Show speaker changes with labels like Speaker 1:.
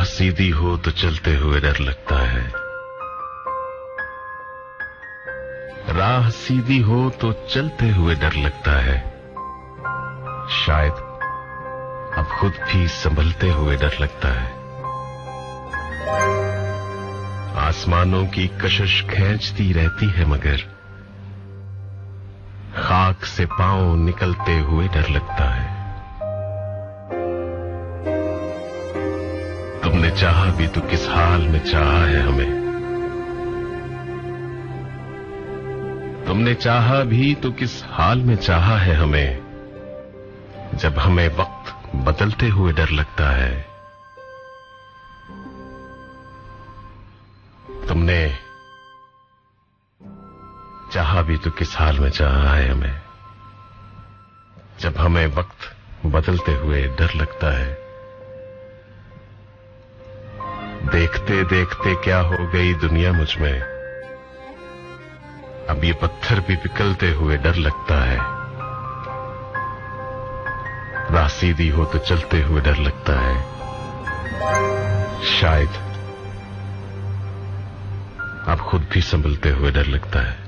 Speaker 1: राह सीधी हो तो चलते हुए डर लगता है, राह सीधी हो तो चलते हुए डर लगता है। शायद अब खुद भी संभलते हुए डर लगता है। आसमानों की कशिश खींचती रहती है मगर खाक से पांव निकलते हुए डर लगता है। तुमने चाहा भी तो किस हाल में चाहा है हमें, तुमने चाहा भी तो किस हाल में चाहा है हमें, जब हमें वक्त बदलते हुए डर लगता है। तुमने चाहा भी तो किस हाल में चाहा है हमें, जब हमें वक्त बदलते हुए डर लगता है। देखते देखते क्या हो गई दुनिया मुझ में, अब ये पत्थर भी पिघलते हुए डर लगता है। राह सीधी हो तो चलते हुए डर लगता है। शायद अब खुद भी संभलते हुए डर लगता है।